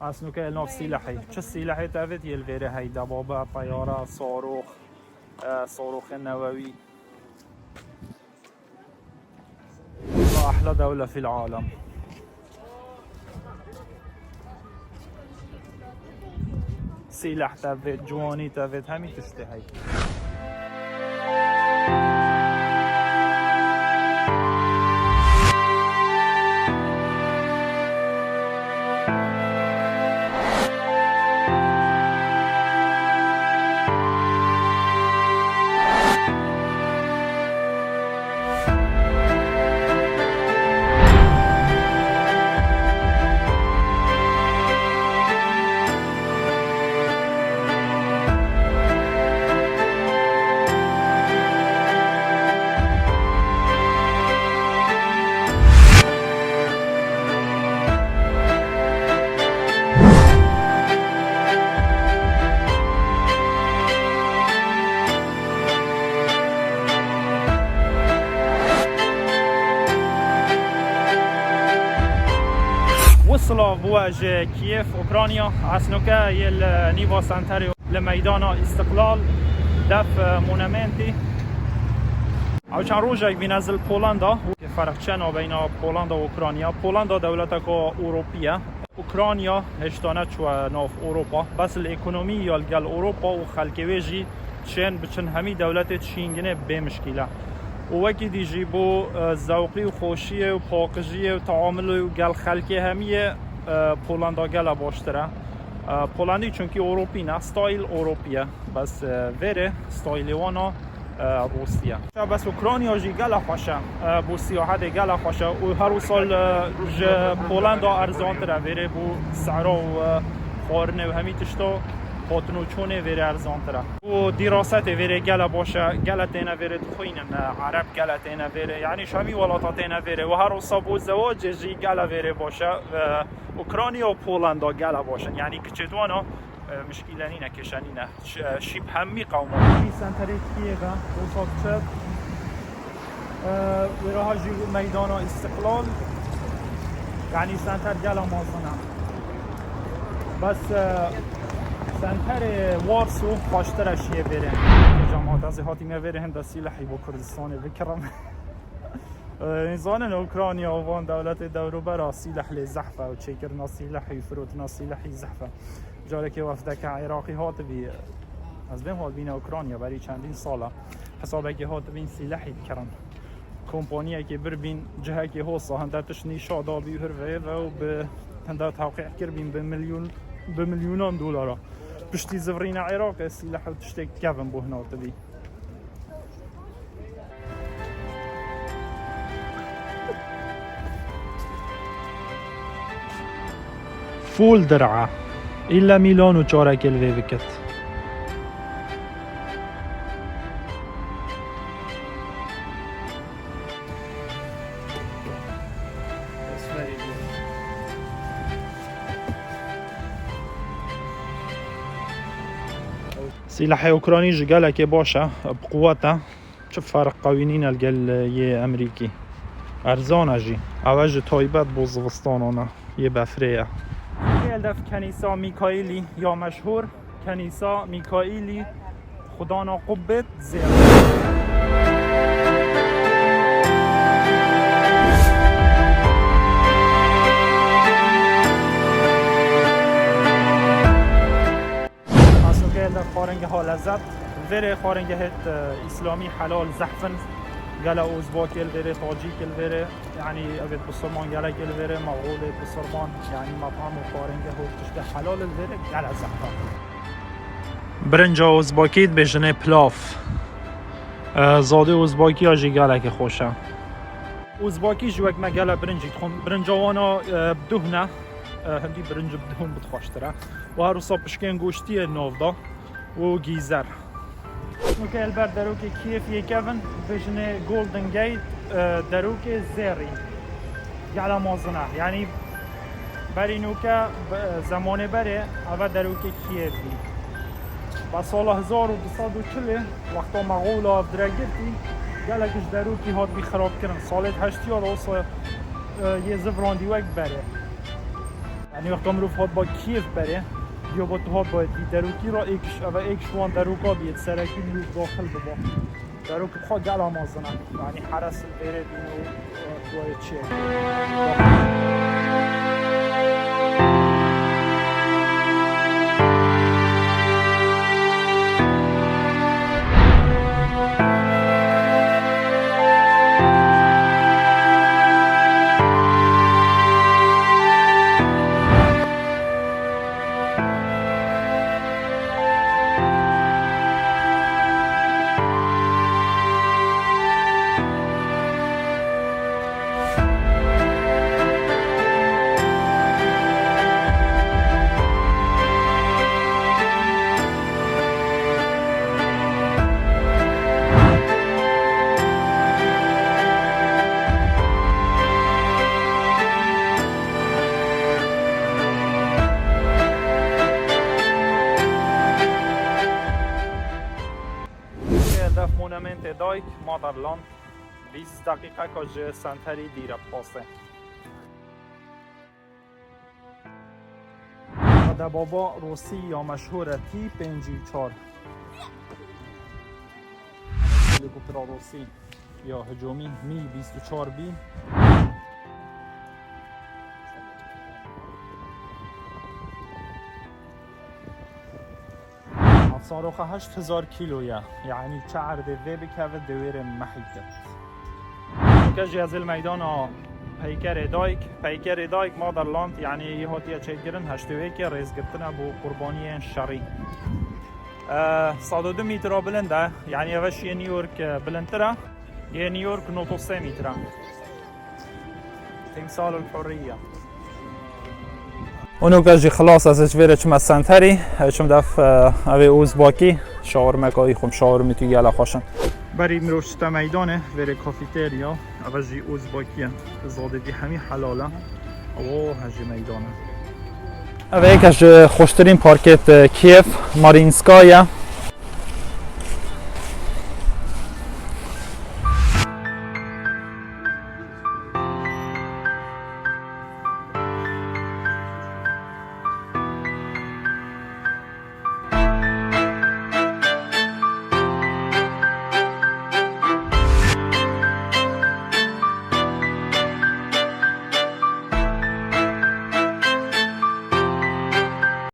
اصلا که الناف سلاحی چه سلاحی تافت یلویره هی دبابه طیاره صاروخ نووي أحلى دولة في العالم سلاح تافت جواني تافت همي تشتهي وصلوا بواجه كييف اوكرانيا عسنوكا يل نيفا سانتاريو لميدان استقلال دف مونامنتي او چند روزه بينزل بولندا فرق چنو بين بولندا و اوكرانيا بولندا دولتك اوروبيه اوكرانيا هشتانه چو ناف اوروبا بس الايكونومي يالقال اوروبا و خلقويجي چن بچن همي دولت چينگنه بمشكله ووکی دیجی بو ذوقی و خوشی و پاکجی و تعامل و گل خلکی همیه پولندا گل باشتره پولندی چونکی اروپی نه ستایل اروپیه بس وره ستایلی وانا روسیه بس اوکراینیا جی گل خوشه بو سیاحت گل خوشه و هر سال پولندا ارزان تره وره بو سعرا و خارنه و همی تشتا خاطنو چونه ویره ارزان تره و دیراست ویره گله باشه گله تینه ویره دخوینن عرب گله تینه ویره یعنی شمی ولاتا تینه ویره و هر صابو زواج جی گله ویره باشه و اوکراینیا و پولندا گله باشن یعنی کچتوانا مشکلانی نکشنی نه شیب همی قوم این سنتری کیه و صاد ویره ها جی میدان استقلال یعنی سنتر گله مازنه بس سنتر وارسو خواشترش یه بره جماعت از هاتی میبره هند سلاحی با کردستان بکرم نظام اوکراینیا وان دولت دورو برا سلاح لزحفه و چکرنا سلاحی فروتنا سلاحی زحفه جاره که وفدک عراقی هات بی از بین هات بین اوکراینیا برای چندین ساله حسابه که هات بین سلاحی بکرم کمپانیه که بر بین جهه که هوسا هنده تشنی شادا بیهر و به هنده توقیع کر بین بمليونان دولار بشتي زفرين عراق السلاح وتشتي كافن بو هنا تبي فول درعه الا ميلان و چارك الوي بكت سلاح اوکراینی جگله که باشه بقوته چه فرق قوانین الگل یه امریکی ارزانه جی اوج تایبت بوزوستانانه یه بفریه یه کنیسا میکائیلی یا مشهور کنیسا میکائیلی خدانا قبت زیر خارنگ ها لذت وره خارنگ هت اسلامی حلال زحفن گلا ازباک الوره تاجیک الوره یعنی اوید بسرمان گلا الوره مغول بسرمان یعنی مطعم و خارنگ ها تشت حلال الوره گلا زحفن برنج ازباکیت بجنه پلاف زاده ازباکی ها جی گلا که خوشه ازباکی جوک مگلا برنجی تخون برنجوانا بدهنه هندی برنج بدهن بتخوشتره و هر صبح پشکن گوشتی نوفدا و گیزر نوکه البر دروک کیف یکون بجنه گولدن گیت دروک زیری گلا مازنه یعنی بری نوکه زمانه بره اول دروک کیف بی با سال 1240 وقتا مغولا درگرتی گلا کش دروکی هات بی خراب کرن سال 80 اصلا یه زفراندی وقت بره یعنی وقتا مروف هاد با کیف بره یا با تو هاد باید دروکی را ایکش وان دروکا بید سرکی مروف داخل ببا دروک بخواه گل آمازنه یعنی حرس البره بینو باید چه مونامنت دایک مادرلاند 20 دقیقه کاج سنتری دیره پاسه و بابا روسی یا مشهور تی 54 هلیکوپتر روسی یا هجومی میل 24 بی صاروخ 8000 كيلو يعني شعر ذي بكافة دوير محيكت كجي از الميدان پیکر دایک مادرلاند يعني هاتيا چيكرن هشتوهيكي ريز گرتنا بو قرباني شري 102 متر بلنده يعني اوش يه نيويورك بلندتره يه نيويورك 93 متر تمثال الحرية اونو کجی خلاص ازش ویره چم از سنتری چم دف اوی اوز باکی شاورما کایی خم شاورمی توی گلا خوشن بریم روشت میدانه ویره کافیتریا اوجی اوز باکیه زاده دی همی حلاله او هجی میدانه اوی یکش خوشترین پارکت کیف مارینسکایه